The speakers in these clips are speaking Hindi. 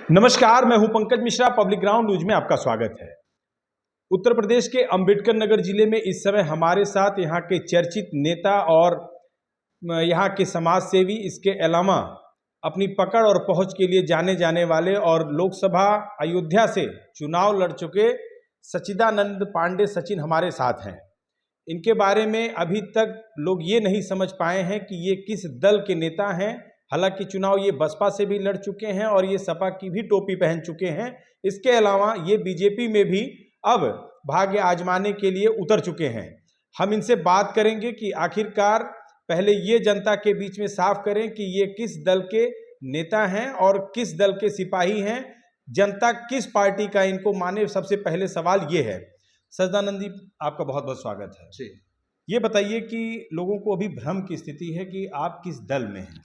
नमस्कार, मैं हूं Pankaj Mishra. Public ground news में आपका स्वागत है। उत्तर प्रदेश के अंबेडकर नगर जिले में इस समय हमारे साथ यहां के चर्चित नेता और यहां के समाज सेवी, इसके अलावा अपनी पकड़ और पहुंच के लिए जाने जाने वाले और लोकसभा अयोध्या से चुनाव लड़ चुके सच्चिदानंद पांडे सचिन हमारे साथ हैं। इनके बारे में अभी तक लोग ये नहीं समझ पाए हैं कि ये किस दल के नेता हैं। हालांकि चुनाव ये बसपा से भी लड़ चुके हैं और ये सपा की भी टोपी पहन चुके हैं। इसके अलावा ये बीजेपी में भी अब भाग्य आजमाने के लिए उतर चुके हैं। हम इनसे बात करेंगे कि आखिरकार पहले ये जनता के बीच में साफ करें कि ये किस दल के नेता हैं और किस दल के सिपाही हैं, जनता किस पार्टी का इनको माने। सबसे पहले सवाल ये है। सच्चिदानंद जी, आपका बहुत बहुत स्वागत है जी। ये बताइए कि लोगों को अभी भ्रम की स्थिति है कि आप किस दल में हैं।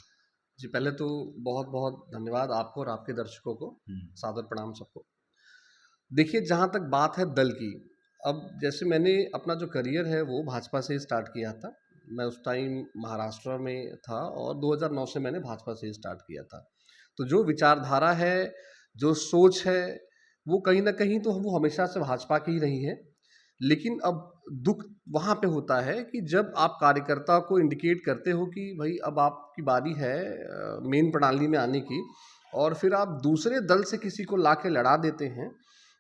जी, पहले तो बहुत बहुत धन्यवाद आपको और आपके दर्शकों को, सादर प्रणाम सबको। देखिए, जहाँ तक बात है दल की, अब जैसे मैंने अपना जो करियर है वो भाजपा से ही स्टार्ट किया था। मैं उस टाइम महाराष्ट्र में था और 2009 से मैंने भाजपा से ही स्टार्ट किया था। तो जो विचारधारा है, जो सोच है, वो कहीं न कहीं तो वो हमेशा से भाजपा की ही रही है। लेकिन अब दुःख वहाँ पे होता है कि जब आप कार्यकर्ता को इंडिकेट करते हो कि भाई अब आपकी बारी है मेन प्रणाली में आने की, और फिर आप दूसरे दल से किसी को ला के लड़ा देते हैं,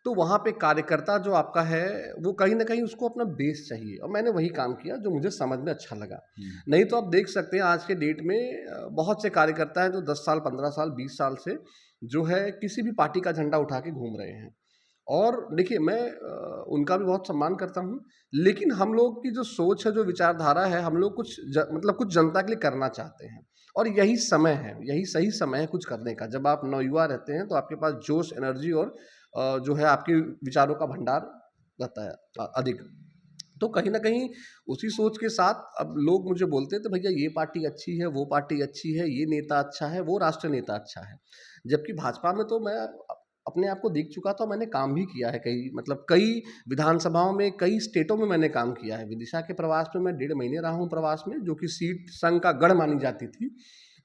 तो वहाँ पे कार्यकर्ता जो आपका है वो कहीं न कहीं उसको अपना बेस चाहिए, और मैंने वही काम किया जो मुझे समझ में अच्छा लगा। नहीं तो आप देख सकते हैं आज के डेट में बहुत से कार्यकर्ता हैं जो 10 साल, 15 साल, 20 साल से जो है किसी भी पार्टी का झंडा उठा के घूम रहे हैं। और देखिए, मैं उनका भी बहुत सम्मान करता हूँ, लेकिन हम लोग की जो सोच है, जो विचारधारा है, हम लोग मतलब कुछ जनता के लिए करना चाहते हैं, और यही समय है, यही सही समय है कुछ करने का। जब आप नवयुवा रहते हैं तो आपके पास जोश, एनर्जी और जो है आपके विचारों का भंडार रहता है अधिक। तो कहीं न कहीं उसी सोच के साथ अब लोग मुझे बोलते हैं तो भैया ये पार्टी अच्छी है, वो पार्टी अच्छी है, ये नेता अच्छा है, वो राष्ट्रीय नेता अच्छा है। जबकि भाजपा में तो मैं अपने आप को देख चुका था, मैंने काम भी किया है कई विधानसभाओं में, कई स्टेटों में मैंने काम किया है। विदिशा के प्रवास में मैं 1.5 महीने रहा हूँ प्रवास में, जो कि सीट संघ का गढ़ मानी जाती थी,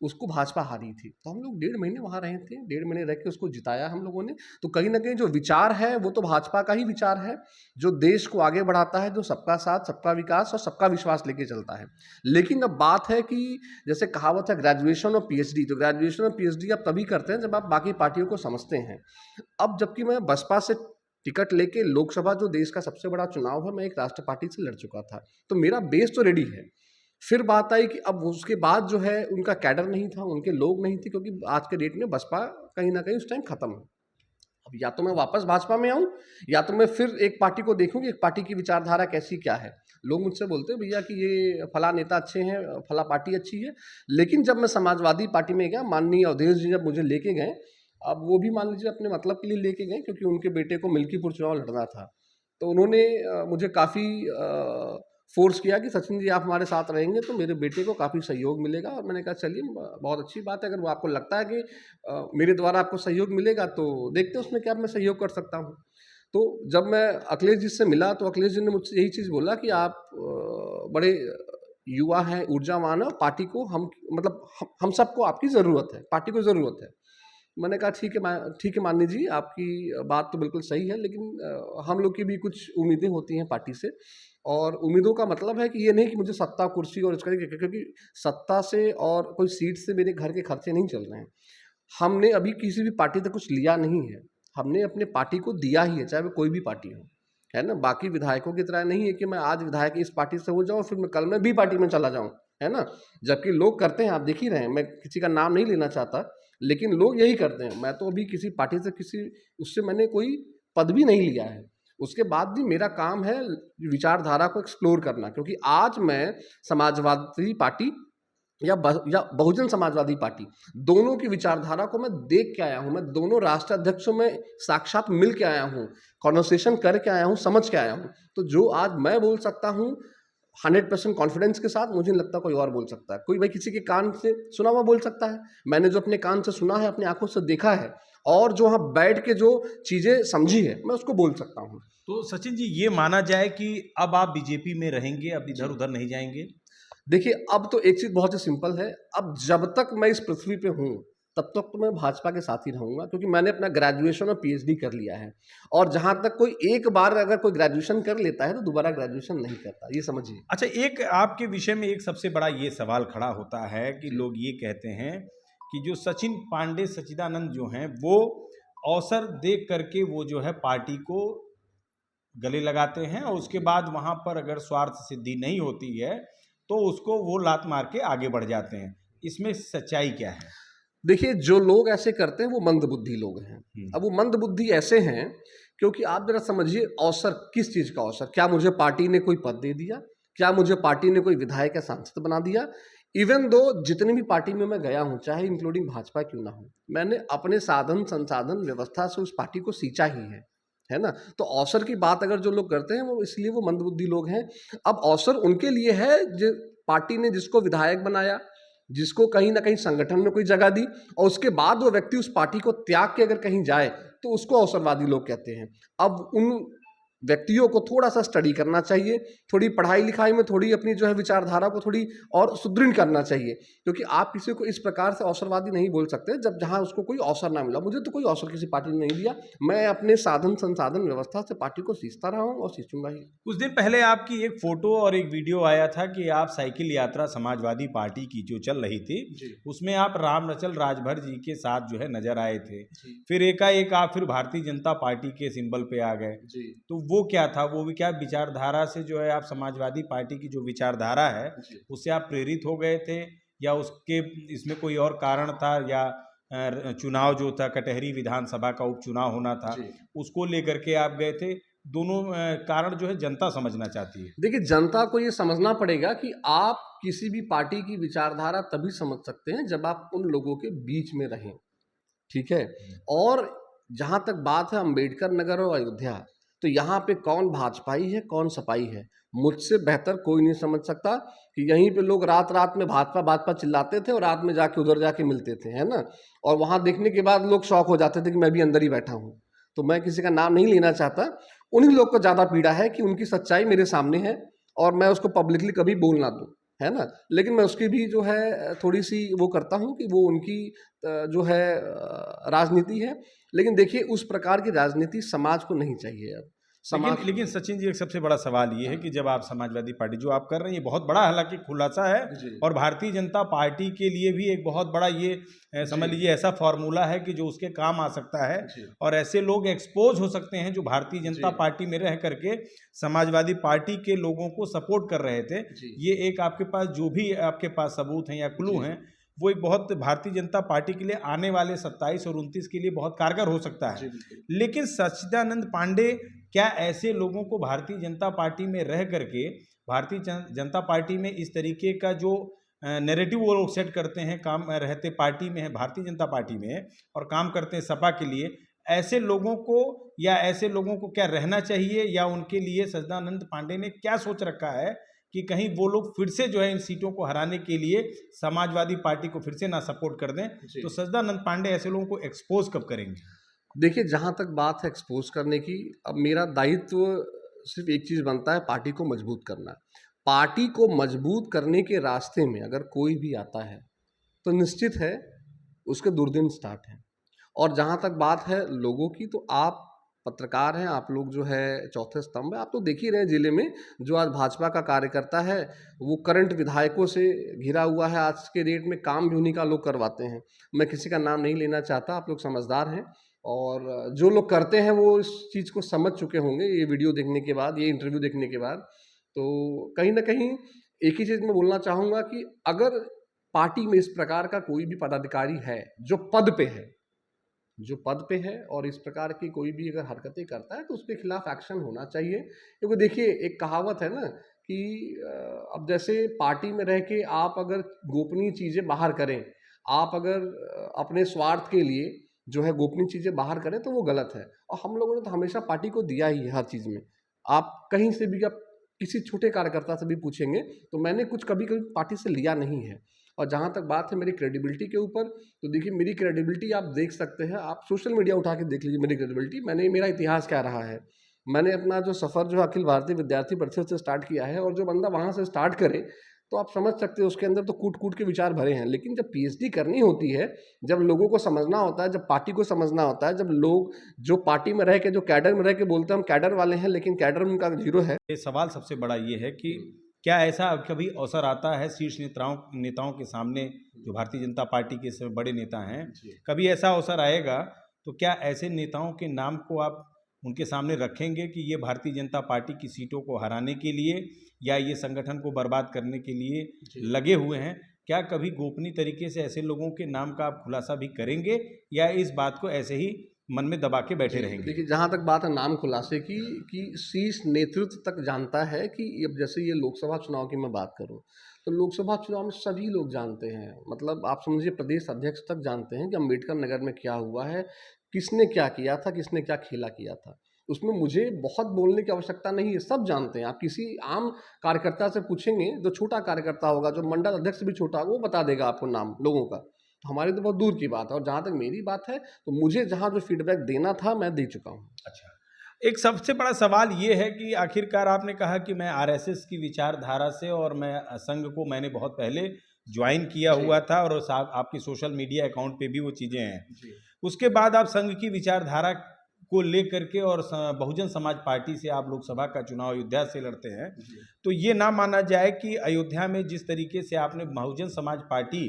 उसको भाजपा हारी थी। तो हम लोग 1.5 महीने वहाँ रहे थे, 1.5 महीने रह के उसको जिताया हम लोगों ने। तो कहीं न कहीं जो विचार है वो तो भाजपा का ही विचार है, जो देश को आगे बढ़ाता है, जो सबका साथ, सबका विकास और सबका विश्वास लेके चलता है। लेकिन अब बात है कि जैसे कहावत है ग्रेजुएशन और पीएचडी, तो ग्रेजुएशन और पीएचडी आप तभी करते हैं जब आप बाकी पार्टियों को समझते हैं। अब जबकि मैं बसपा से टिकट लेके लोकसभा, जो देश का सबसे बड़ा चुनाव है, मैं एक राष्ट्रीय पार्टी से लड़ चुका था, तो मेरा बेस तो रेडी है। फिर बात आई कि अब उसके बाद जो है उनका कैडर नहीं था, उनके लोग नहीं थे, क्योंकि आज के डेट में बसपा कहीं न कहीं उस टाइम खत्म है। अब या तो मैं वापस भाजपा में आऊँ, या तो मैं फिर एक पार्टी को देखूँ कि एक पार्टी की विचारधारा कैसी क्या है। लोग मुझसे बोलते हैं भैया कि ये फला नेता अच्छे हैं, फला पार्टी अच्छी है। लेकिन जब मैं समाजवादी पार्टी में गया, माननीय अवधेश जी जब मुझे लेके गए, अब वो भी मान लीजिए अपने मतलब के लिए लेके गए, क्योंकि उनके बेटे को मिल्कीपुर चुनाव लड़ना था। तो उन्होंने मुझे काफ़ी फ़ोर्स किया कि सचिन जी आप हमारे साथ रहेंगे तो मेरे बेटे को काफ़ी सहयोग मिलेगा, और मैंने कहा चलिए बहुत अच्छी बात है, अगर वो आपको लगता है कि मेरे द्वारा आपको सहयोग मिलेगा तो देखते हैं उसमें क्या मैं सहयोग कर सकता हूँ। तो जब मैं अखिलेश जी से मिला तो अखिलेश जी ने मुझसे यही चीज़ बोला कि आप बड़े युवा हैं, ऊर्जावान हैं, और पार्टी को मतलब हम सबको आपकी ज़रूरत है, पार्टी को ज़रूरत है। मैंने कहा ठीक है माननीय जी, आपकी बात तो बिल्कुल सही है, लेकिन हम लोग की भी कुछ उम्मीदें होती हैं पार्टी से, और उम्मीदों का मतलब है कि ये नहीं कि मुझे सत्ता, कुर्सी और इसका, क्योंकि सत्ता से और कोई सीट से मेरे घर के खर्चे नहीं चल रहे हैं। हमने अभी किसी भी पार्टी से कुछ लिया नहीं है, हमने अपने पार्टी को दिया ही है, चाहे वो कोई भी पार्टी हो, है ना? बाकी विधायकों की तरह नहीं है कि मैं आज विधायक इस पार्टी से हो जाऊँ, फिर मैं कल में बी पार्टी में चला जाऊँ, है ना? जबकि लोग करते हैं, आप देख ही रहे हैं, मैं किसी का नाम नहीं लेना चाहता, लेकिन लोग यही करते हैं। मैं तो अभी किसी पार्टी से उससे मैंने कोई पद भी नहीं लिया है। उसके बाद भी मेरा काम है विचारधारा को एक्सप्लोर करना, क्योंकि आज मैं समाजवादी पार्टी या बहुजन समाजवादी पार्टी, दोनों की विचारधारा को मैं देख के आया हूँ। मैं दोनों राष्ट्रीय अध्यक्षों में साक्षात मिल के आया हूँ, कॉन्वर्सेशन करके आया हूँ, समझ के आया हूँ। तो जो आज मैं बोल सकता हूँ 100% कॉन्फिडेंस के साथ, मुझे नहीं लगता कोई और बोल सकता है। कोई भाई किसी के कान से सुना हुआ बोल सकता है, मैंने जो अपने कान से सुना है, अपनी आंखों से देखा है, और जो वहाँ बैठ के जो चीज़ें समझी है, मैं उसको बोल सकता हूँ। तो सचिन जी, ये माना जाए कि अब आप बीजेपी में रहेंगे, अब इधर उधर नहीं जाएंगे? देखिए, अब तो एक चीज़ बहुत ही सिंपल है, अब जब तक मैं इस पृथ्वी पे हूँ, तब तक तो मैं भाजपा के साथ ही रहूँगा, क्योंकि मैंने अपना ग्रेजुएशन और पीएचडी कर लिया है। और जहाँ तक कोई एक बार अगर कोई ग्रेजुएशन कर लेता है तो दोबारा ग्रेजुएशन नहीं करता, ये समझिए। अच्छा, एक आपके विषय में एक सबसे बड़ा ये सवाल खड़ा होता है कि जी। लोग ये कहते हैं कि जो सचिन पांडे सच्चिदानंद जो हैं वो अवसर देख करके वो जो है पार्टी को गले लगाते हैं और उसके बाद वहाँ पर अगर स्वार्थ सिद्धि नहीं होती है तो उसको वो लात मार के आगे बढ़ जाते हैं। इसमें सच्चाई क्या है? देखिए, जो लोग ऐसे करते हैं वो मंदबुद्धि लोग हैं। अब वो मंदबुद्धि ऐसे हैं क्योंकि आप ज़रा समझिए, अवसर किस चीज़ का अवसर? क्या मुझे पार्टी ने कोई पद दे दिया? क्या मुझे पार्टी ने कोई विधायक या सांसद बना दिया? इवन दो जितनी भी पार्टी में मैं गया हूँ, चाहे इंक्लूडिंग भाजपा क्यों ना हो, मैंने अपने साधन, संसाधन, व्यवस्था से उस पार्टी को सींचा ही है ना? तो अवसर की बात अगर जो लोग करते हैं वो इसलिए वो मंदबुद्धि लोग हैं। अब अवसर उनके लिए है जो पार्टी ने जिसको विधायक बनाया, जिसको कहीं न कहीं संगठन में कोई जगह दी और उसके बाद वो व्यक्ति उस पार्टी को त्याग के अगर कहीं जाए, तो उसको अवसरवादी लोग कहते हैं। अब उन व्यक्तियों को थोड़ा-सा स्टडी करना चाहिए, थोड़ी पढ़ाई-लिखाई में थोड़ी अपनी जो है विचारधारा को थोड़ी और सुदृढ़ करना चाहिए, क्योंकि आप किसी को इस प्रकार से अवसरवादी नहीं बोल सकते जब जहाँ उसको कोई अवसर ना मिला। मुझे तो कोई अवसर किसी पार्टी ने नहीं दिया, मैं अपने साधन, संसाधन, व्यवस्था से पार्टी को सींचता रहा हूँ और सींचूँगा ही। कुछ दिन पहले आपकी एक फोटो और एक वीडियो आया था कि आप साइकिल यात्रा समाजवादी पार्टी की जो चल रही थी जी। उसमें आप राम रचल राजभर जी के साथ जो है नजर आए थे। जी। फिर एकाएक आप फिर भारतीय जनता पार्टी के सिंबल पे आ गए। जी। तो वो क्या था? वो भी क्या विचारधारा से जो है आप समाजवादी पार्टी की जो विचारधारा है जी। उससे आप प्रेरित हो गए थे या उसके इसमें कोई और कारण था या चुनाव जो था कटहरी विधानसभा का उपचुनाव होना था जी। उसको लेकर के आप गए थे? दोनों कारण जो है जनता समझना चाहती है। देखिए, जनता को ये समझना पड़ेगा कि आप किसी भी पार्टी की विचारधारा तभी समझ सकते हैं जब आप उन लोगों के बीच में रहें, ठीक है? और जहाँ तक बात है अंबेडकर नगर और अयोध्या, तो यहाँ पे कौन भाजपाई है, कौन सपाई है, मुझसे बेहतर कोई नहीं समझ सकता कि यहीं पे लोग रात-रात में भाजपा-भाजपा चिल्लाते थे और रात में जाके उधर जाके मिलते थे, है ना? और वहाँ देखने के बाद लोग शॉक हो जाते थे कि मैं भी अंदर ही बैठा हूँ। तो मैं किसी का नाम नहीं लेना चाहता, उन्हीं लोग को ज़्यादा पीड़ा है कि उनकी सच्चाई मेरे सामने है और मैं उसको पब्लिकली कभी बोल ना दूँ, है ना? लेकिन मैं उसकी भी जो है थोड़ी-सी वो करता हूँ कि वो उनकी जो है राजनीति है। लेकिन देखिए, उस प्रकार की राजनीति समाज को नहीं चाहिए अब। लेकिन समाज लेकिन सचिन जी, एक सबसे बड़ा सवाल ये है कि जब आप समाजवादी पार्टी जो आप कर रहे हैं ये बहुत बड़ा हालांकि खुलासा है जी। और भारतीय जनता पार्टी के लिए भी एक बहुत बड़ा ये समझ लीजिए ऐसा फॉर्मूला है कि जो उसके काम आ सकता है जी। और ऐसे लोग एक्सपोज हो सकते हैं जो भारतीय जनता जी। पार्टी में रह करके समाजवादी पार्टी के लोगों को सपोर्ट कर रहे थे। जी। ये एक आपके पास जो भी आपके पास सबूत हैं या क्लू जी। हैं वो एक बहुत भारतीय जनता पार्टी के लिए आने वाले 27 और 29 के लिए बहुत कारगर हो सकता जी, है। बिल्कुल। लेकिन सच्चिदानंद पांडे क्या ऐसे लोगों को भारतीय जनता पार्टी में रह करके भारतीय जनता पार्टी में इस तरीके का जो नैरेटिव वो लोग सेट करते हैं, काम रहते पार्टी में है, भारतीय जनता पार्टी में है और काम करते हैं सपा के लिए, ऐसे लोगों को या ऐसे लोगों को क्या रहना चाहिए या उनके लिए सच्चिदानंद पांडे ने क्या सोच रखा है कि कहीं वो लोग फिर से जो है इन सीटों को हराने के लिए समाजवादी पार्टी को फिर से ना सपोर्ट कर दें? जी। तो सच्चिदानंद पांडे ऐसे लोगों को एक्सपोज कब करेंगे? देखिए, जहाँ तक बात है एक्सपोज़ करने की, अब मेरा दायित्व सिर्फ़ एक चीज़ बनता है, पार्टी को मजबूत करना। पार्टी को मजबूत करने के रास्ते में अगर कोई भी आता है, तो निश्चित है उसके दुर्दिन स्टार्ट हैं। और जहाँ तक बात है लोगों की, तो आप पत्रकार हैं, आप लोग जो है चौथे स्तंभ हैं, आप तो देख ही रहे हैं ज़िले में जो आज भाजपा का कार्यकर्ता है, वो करंट विधायकों से घिरा हुआ है। आज के डेट में काम भी उन्हीं का लोग करवाते हैं। मैं किसी का नाम नहीं लेना चाहता, आप लोग समझदार हैं और जो लोग करते हैं वो इस चीज़ को समझ चुके होंगे ये वीडियो देखने के बाद, ये इंटरव्यू देखने के बाद। तो कहीं न कहीं एक ही चीज़ मैं बोलना चाहूँगा कि अगर पार्टी में इस प्रकार का कोई भी पदाधिकारी है, जो पद पे है और इस प्रकार की कोई भी अगर हरकतें करता है तो उसके खिलाफ एक्शन होना चाहिए। क्योंकि देखिए, एक कहावत है ना कि अब जैसे पार्टी में रह के आप अगर गोपनीय चीज़ें बाहर करें, आप अगर अपने स्वार्थ के लिए जो है गोपनीय चीज़ें बाहर करें तो वो गलत है। और हम लोगों ने तो हमेशा पार्टी को दिया ही है हर चीज़ में। आप कहीं से भी आप किसी छोटे कार्यकर्ता से भी पूछेंगे तो मैंने कुछ कभी-कभी पार्टी से लिया नहीं है। और जहाँ तक बात है मेरी क्रेडिबिलिटी के ऊपर, तो देखिए मेरी क्रेडिबिलिटी आप देख सकते हैं, आप सोशल मीडिया उठा के देख लीजिए मेरी क्रेडिबिलिटी, मेरा इतिहास क्या रहा है। मैंने अपना जो सफ़र जो अखिल भारतीय विद्यार्थी परिषद से स्टार्ट किया है और जो बंदा वहाँ से स्टार्ट करे, तो आप समझ सकते हो उसके अंदर तो कूट कूट के विचार भरे हैं। लेकिन जब पीएचडी करनी होती है, जब लोगों को समझना होता है, जब पार्टी को समझना होता है, जब लोग जो पार्टी में रह के, जो कैडर में रह के बोलते हैं हम कैडर वाले हैं, लेकिन कैडर उनका जीरो है। ये सवाल सबसे बड़ा ये है कि क्या ऐसा कभी अवसर आता है शीर्ष नेताओं नेताओं के सामने, जो भारतीय जनता पार्टी के सब बड़े नेता हैं, कभी ऐसा अवसर आएगा तो क्या ऐसे नेताओं के नाम को आप उनके सामने रखेंगे कि ये भारतीय जनता पार्टी की सीटों को हराने के लिए या ये संगठन को बर्बाद करने के लिए लगे हुए हैं? क्या कभी गोपनीय तरीके से ऐसे लोगों के नाम का आप खुलासा भी करेंगे या इस बात को ऐसे ही मन में दबा के बैठे रहेंगे? देखिए, जहाँ तक बात है नाम खुलासे की, कि शीर्ष नेतृत्व तक जानता है कि अब जैसे ये लोकसभा चुनाव की मैं बात करूँ, तो लोकसभा चुनाव में सभी लोग जानते हैं, मतलब आप समझिए प्रदेश अध्यक्ष तक जानते हैं कि अम्बेडकर नगर में क्या हुआ है, किसने क्या किया था, किसने क्या खेला किया था। उसमें मुझे बहुत बोलने की आवश्यकता नहीं है, सब जानते हैं। आप किसी आम कार्यकर्ता से पूछेंगे, जो छोटा कार्यकर्ता होगा, जो मंडल अध्यक्ष भी छोटा होगा, वो बता देगा आपको नाम लोगों का। तो हमारी तो बहुत दूर की बात है, और जहाँ तक मेरी बात है, तो मुझे जहाँ जो फीडबैक देना था मैं दे चुका हूँ। अच्छा, एक सबसे बड़ा सवाल ये है कि आखिरकार आपने कहा कि मैं आरएसएस की विचारधारा से, और मैं संघ को मैंने बहुत पहले ज्वाइन किया हुआ था, और आपके सोशल मीडिया अकाउंट पे भी वो चीज़ें हैं। उसके बाद आप संघ की विचारधारा को लेकर के और बहुजन समाज पार्टी से आप लोकसभा का चुनाव अयोध्या से लड़ते हैं, तो ये ना माना जाए कि अयोध्या में जिस तरीके से आपने बहुजन समाज पार्टी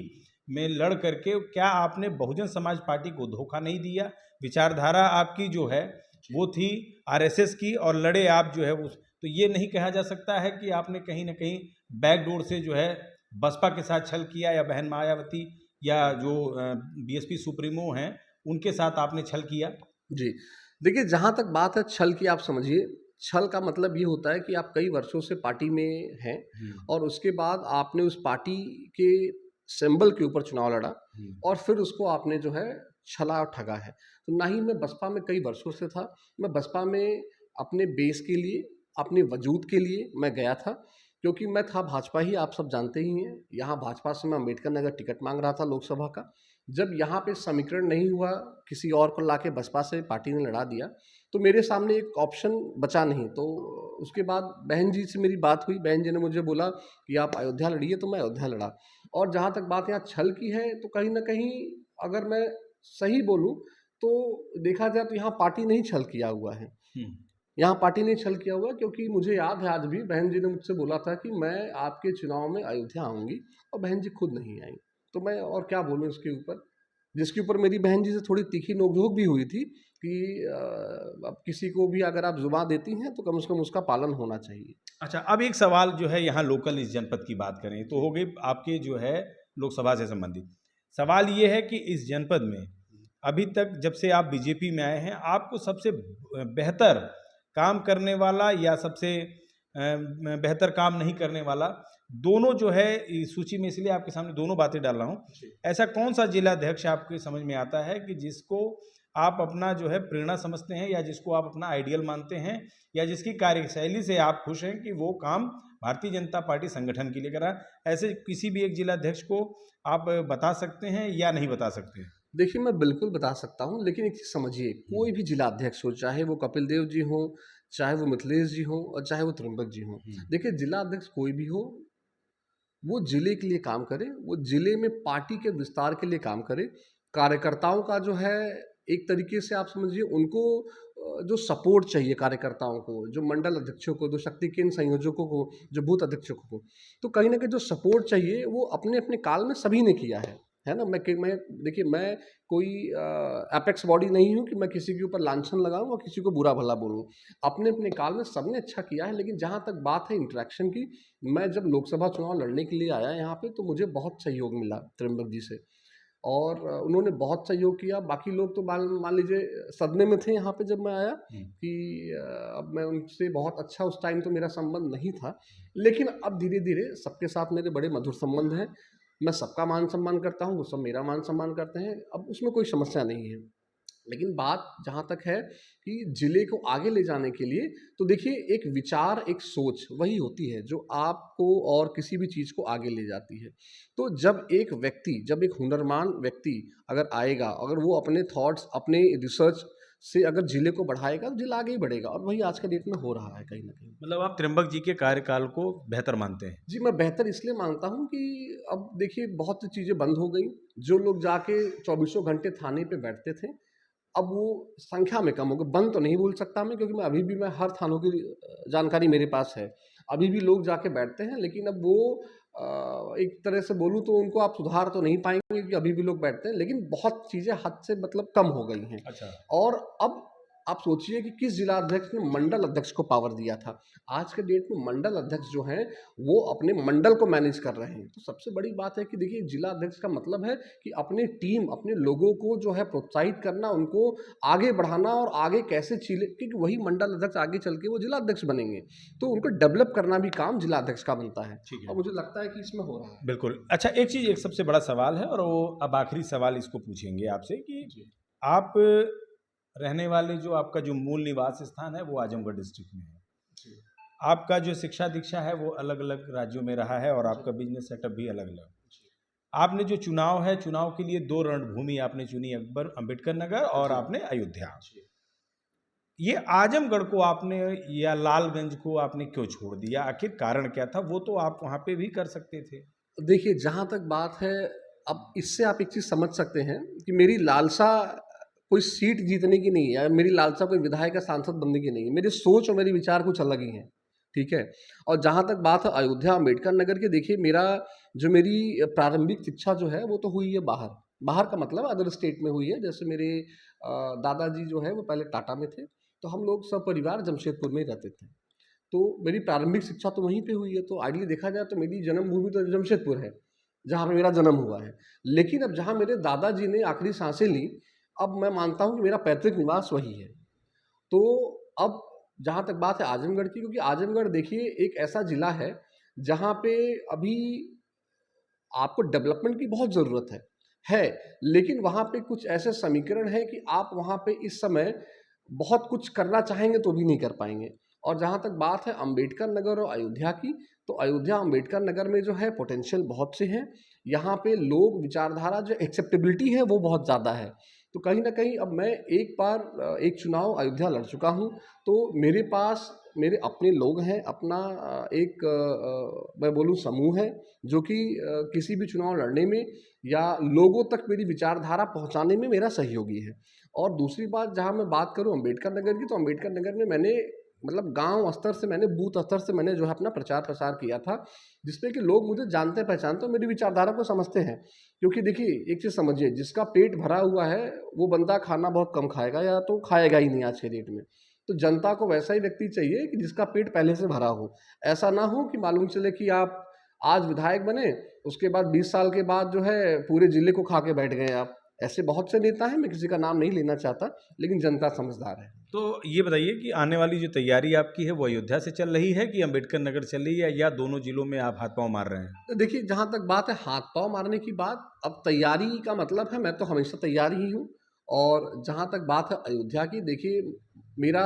में लड़ करके, क्या आपने बहुजन समाज पार्टी को धोखा नहीं दिया? विचारधारा आपकी जो है वो थी आरएसएस की, और लड़े आप जो है उस, तो ये नहीं कहा जा सकता है कि आपने कहीं ना कहीं बैकडोर से जो है बसपा के साथ छल किया, या बहन मायावती या जो बीएसपी सुप्रीमो हैं उनके साथ आपने छल किया? जी, देखिए, जहाँ तक बात है छल की, आप समझिए छल का मतलब ये होता है कि आप कई वर्षों से पार्टी में हैं, और उसके बाद आपने उस पार्टी के सिंबल के ऊपर चुनाव लड़ा, और फिर उसको आपने जो है छला और ठगा है। तो ना ही मैं बसपा में कई वर्षों से था, मैं बसपा में अपने बेस के लिए, अपने वजूद के लिए मैं गया था, क्योंकि मैं था भाजपा ही, आप सब जानते ही हैं। यहाँ भाजपा से मैं अम्बेडकर नगर टिकट मांग रहा था लोकसभा का। जब यहाँ पे समीकरण नहीं हुआ, किसी और को लाके बसपा से पार्टी ने लड़ा दिया, तो मेरे सामने एक ऑप्शन बचा नहीं। तो उसके बाद बहन जी से मेरी बात हुई, बहन जी ने मुझे बोला कि आप अयोध्या लड़िए, तो मैं अयोध्या लड़ा। और जहाँ तक बात यहाँ छल की है, तो कहीं ना कहीं अगर मैं सही बोलूँ, तो देखा जाए तो यहाँ पार्टी ने ही छल किया हुआ है। यहाँ पार्टी ने छल किया हुआ है, क्योंकि मुझे याद है आज भी, बहन जी ने मुझसे बोला था कि मैं आपके चुनाव में अयोध्या आऊँगी, और बहन जी खुद नहीं आई। तो मैं और क्या बोलूँ इसके ऊपर, जिसके ऊपर मेरी बहन जी से थोड़ी तीखी नोक-झोंक भी हुई थी कि अब किसी को भी अगर आप जुबान देती हैं, तो कम से कम उसका पालन होना चाहिए। अच्छा, अब एक सवाल जो है यहाँ लोकल इस जनपद की बात करें तो हो गई आपके जो है लोकसभा से संबंधित। सवाल ये है कि इस जनपद में अभी तक जब से आप बीजेपी में आए हैं, आपको सबसे बेहतर काम करने वाला या सबसे बेहतर काम नहीं करने वाला, दोनों जो है इस सूची में, इसलिए आपके सामने दोनों बातें डाल रहा हूँ। ऐसा कौन सा जिला अध्यक्ष आपके समझ में आता है कि जिसको आप अपना जो है प्रेरणा समझते हैं, या जिसको आप अपना आइडियल मानते हैं, या जिसकी कार्यशैली से आप खुश हैं कि वो काम भारतीय जनता पार्टी संगठन के लिए करा? ऐसे किसी भी एक जिला अध्यक्ष को आप बता सकते हैं या नहीं बता सकते? देखिए, मैं बिल्कुल बता सकता हूँ, लेकिन एक चीज़ समझिए, कोई भी जिला अध्यक्ष हो, चाहे वो कपिल देव जी हों, चाहे वो मिथिलेश जी हों, और चाहे वो त्र्यंबक जी हों। देखिए, जिला अध्यक्ष कोई भी हो, वो जिले के लिए काम करे, वो जिले में पार्टी के विस्तार के लिए काम करे। कार्यकर्ताओं का जो है, एक तरीके से आप समझिए उनको जो सपोर्ट चाहिए कार्यकर्ताओं को, जो मंडल अध्यक्षों को, जो शक्ति केंद्र संयोजकों को, जो बूथ अध्यक्षों को, तो कहीं न कहीं जो सपोर्ट चाहिए वो अपने-अपने काल में सभी ने किया है ना? मैं देखिए, मैं कोई एपेक्स बॉडी नहीं हूँ कि मैं किसी के ऊपर लांछन लगाऊँ और किसी को बुरा-भला बोलूँ। अपने-अपने काल में सबने अच्छा किया है, लेकिन जहाँ तक बात है इंटरैक्शन की, मैं जब लोकसभा चुनाव लड़ने के लिए आया यहाँ पे, तो मुझे बहुत सहयोग मिला त्र्यंबक जी से, और उन्होंने बहुत सहयोग किया। बाकी लोग तो मान मान लीजिए सदमे में थे यहाँ पे जब मैं आया, कि अब मैं उनसे बहुत अच्छा, उस टाइम तो मेरा संबंध नहीं था, लेकिन अब धीरे-धीरे सबके साथ मेरे बड़े मधुर संबंध हैं। मैं सबका मान-सम्मान करता हूँ, वो सब मेरा मान-सम्मान करते हैं, अब उसमें कोई समस्या नहीं है। लेकिन बात जहाँ तक है कि ज़िले को आगे ले जाने के लिए, तो देखिए, एक विचार, एक सोच वही होती है जो आपको और किसी भी चीज़ को आगे ले जाती है। तो जब एक व्यक्ति, जब एक हुनरमान व्यक्ति अगर आएगा, अगर वो अपने थॉट्स, अपने रिसर्च से अगर जिले को बढ़ाएगा तो जिला आगे ही बढ़ेगा, और वही आज के डेट में हो रहा है कहीं ना कहीं। मतलब आप त्र्यंबक जी के कार्यकाल को बेहतर मानते हैं? जी, मैं बेहतर इसलिए मानता हूँ कि अब देखिए बहुत सी चीज़ें बंद हो गई। जो लोग जाके चौबीसों घंटे थाने पे बैठते थे, अब वो संख्या में कम हो गए। बंद तो नहीं बोल सकता मैं, क्योंकि मैं हर थानों की जानकारी मेरे पास है। अभी भी लोग जाके बैठते हैं, लेकिन अब वो एक तरह से बोलूँ तो उनको आप सुधार तो नहीं पाएँगे, कि अभी भी लोग बैठते हैं, लेकिन बहुत चीज़ें हद से मतलब कम हो गई हैं। अच्छा। और अब आप सोचिए कि किस जिलाध्यक्ष ने मंडल अध्यक्ष को पावर दिया था। आज के डेट में मंडल अध्यक्ष जो हैं, वो अपने मंडल को मैनेज कर रहे हैं। तो सबसे बड़ी बात है कि देखिए, जिला अध्यक्ष का मतलब है कि अपनी टीम, अपने लोगों को जो है प्रोत्साहित करना, उनको आगे बढ़ाना, और आगे कैसे चीले, क्योंकि वही मंडल अध्यक्ष आगे चल के वो जिला अध्यक्ष बनेंगे। तो उनको डेवलप करना भी काम जिला अध्यक्ष का बनता है, ठीक है। और मुझे लगता है कि इसमें हो रहा है। बिल्कुल। अच्छा, एक चीज़, एक सबसे बड़ा सवाल है, और वो अब आखिरी सवाल इसको पूछेंगे आपसे कि जी। आप रहने वाले, जो आपका जो मूल निवास स्थान है वो आजमगढ़ डिस्ट्रिक्ट में है। जी। आपका जो शिक्षा दीक्षा है वो अलग अलग राज्यों में रहा है, और जी। आपका बिजनेस सेटअप भी अलग अलग। जी। आपने जो चुनाव है, चुनाव के लिए दो रणभूमि आपने चुनी, अकबर अम्बेडकर नगर और जी। आपने अयोध्या। जी। ये आजमगढ़ को आपने या लालगंज को आपने क्यों छोड़ दिया? आखिर कारण क्या था? वो तो आप वहाँ पे भी कर सकते थे। देखिए, जहाँ तक बात है, अब इससे आप एक चीज़ समझ सकते हैं कि मेरी लालसा कोई सीट जीतने की नहीं है, या मेरी लालसा कोई विधायक या सांसद बनने की नहीं है। मेरी सोच और मेरे विचार कुछ अलग ही हैं, ठीक है? और जहाँ तक बात है अयोध्या, अम्बेडकर नगर की, देखिए मेरी प्रारंभिक शिक्षा जो है, वो तो हुई है बाहर। बाहर का मतलब अदर स्टेट में हुई है। जैसे मेरे दादाजी जो है, वो पहले टाटा में थे, तो हम लोग सपरिवार जमशेदपुर में ही रहते थे। तो मेरी प्रारंभिक शिक्षा तो वहीं पे हुई है, तो आइडियली देखा जाए तो मेरी जन्मभूमि तो जमशेदपुर है, जहाँ पे मेरा जन्म हुआ है। लेकिन अब जहाँ मेरे दादाजी ने आखिरी सांसें ली, अब मैं मानता हूँ कि मेरा पैतृक निवास वही है। तो अब जहाँ तक बात है आजमगढ़ की, क्योंकि आजमगढ़ देखिए एक ऐसा ज़िला है, जहाँ पे अभी आपको डेवलपमेंट की बहुत ज़रूरत है, लेकिन वहाँ पे कुछ ऐसे समीकरण हैं कि आप वहाँ पे इस समय बहुत कुछ करना चाहेंगे तो भी नहीं कर पाएँगे। और जहाँ तक बात है अम्बेडकर नगर और अयोध्या की, तो अयोध्या अम्बेडकर नगर में जो है पोटेंशियल बहुत से हैं। यहाँ पे लोग विचारधारा जो एक्सेप्टेबिलिटी है वो बहुत ज़्यादा है। तो कहीं न कहीं अब मैं एक बार एक चुनाव अयोध्या लड़ चुका हूँ, तो मेरे पास मेरे अपने लोग हैं, अपना मैं बोलूँ समूह है, जो कि किसी भी चुनाव लड़ने में या लोगों तक मेरी विचारधारा पहुँचाने में मेरा सहयोगी है। और दूसरी बात, जहाँ मैं बात करूँ अम्बेडकर नगर की, तो अम्बेडकर नगर में मैंने मतलब गाँव स्तर से, मैंने बूथ स्तर से मैंने जो है अपना प्रचार-प्रसार किया था, जिसपे कि लोग मुझे जानते-पहचानते और मेरी विचारधारा को समझते हैं। क्योंकि देखिए, एक चीज़ समझिए, जिसका पेट भरा हुआ है, वो बंदा खाना बहुत कम खाएगा, या तो खाएगा ही नहीं आज के डेट में। तो जनता को वैसा ही व्यक्ति चाहिए कि जिसका पेट पहले से भरा हो। ऐसा ना हो कि मालूम चले कि आप आज विधायक बने, उसके बाद 20 साल के बाद जो है पूरे ज़िले को खा के बैठ गए आप। ऐसे बहुत से नेता हैं, मैं किसी का नाम नहीं लेना चाहता, लेकिन जनता समझदार है। तो ये बताइए कि आने वाली जो तैयारी आपकी है वो अयोध्या से चल रही है कि अम्बेडकर नगर चल रही है, या दोनों जिलों में आप हाथ पांव मार रहे हैं? तो देखिए, जहाँ तक बात है हाथ-पाँव मारने की बात, अब तैयारी का मतलब है, मैं तो हमेशा तैयार ही हूँ। और जहाँ तक बात है अयोध्या की, देखिए मेरा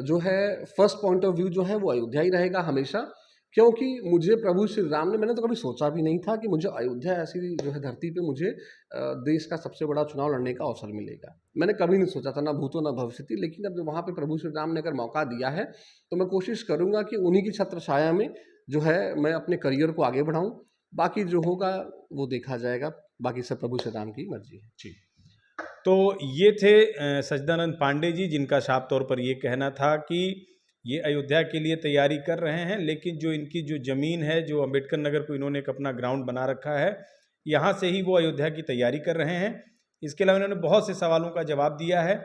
जो है फर्स्ट पॉइंट ऑफ व्यू जो है वो अयोध्या ही रहेगा हमेशा। क्योंकि मुझे प्रभु श्री राम ने, मैंने तो कभी सोचा भी नहीं था कि मुझे अयोध्या ऐसी जो है धरती पे मुझे देश का सबसे बड़ा चुनाव लड़ने का अवसर मिलेगा। मैंने कभी नहीं सोचा था, ना भूतो ना भविष्यति, लेकिन अब जो वहाँ पे प्रभु श्री राम ने अगर मौका दिया है, तो मैं कोशिश करूँगा कि उन्हीं की छत्र छाया में जो है मैं अपने करियर को आगे बढ़ाऊँ। बाकी जो होगा वो देखा जाएगा, बाकी सब प्रभु श्री राम की मर्ज़ी है। ठीक। तो ये थे सच्चिदानंद पांडे जी, जिनका साफ तौर पर ये कहना था कि ये अयोध्या के लिए तैयारी कर रहे हैं, लेकिन जो इनकी जो ज़मीन है, जो अम्बेडकर नगर को इन्होंने एक अपना ग्राउंड बना रखा है, यहाँ से ही वो अयोध्या की तैयारी कर रहे हैं। इसके अलावा इन्होंने बहुत से सवालों का जवाब दिया है।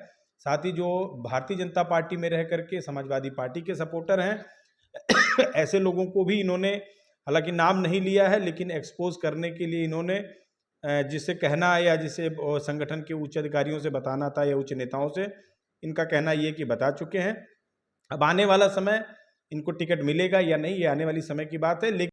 साथ ही जो भारतीय जनता पार्टी में रह करके समाजवादी पार्टी के सपोर्टर हैं ऐसे लोगों को भी इन्होंने, हालांकि नाम नहीं लिया है, लेकिन एक्सपोज करने के लिए इन्होंने जिसे कहना है, या जिसे संगठन के उच्च अधिकारियों से बताना था या उच्च नेताओं से, इनका कहना ये कि बता चुके हैं। अब आने वाला समय इनको टिकट मिलेगा या नहीं, ये आने वाली समय की बात है। लेकिन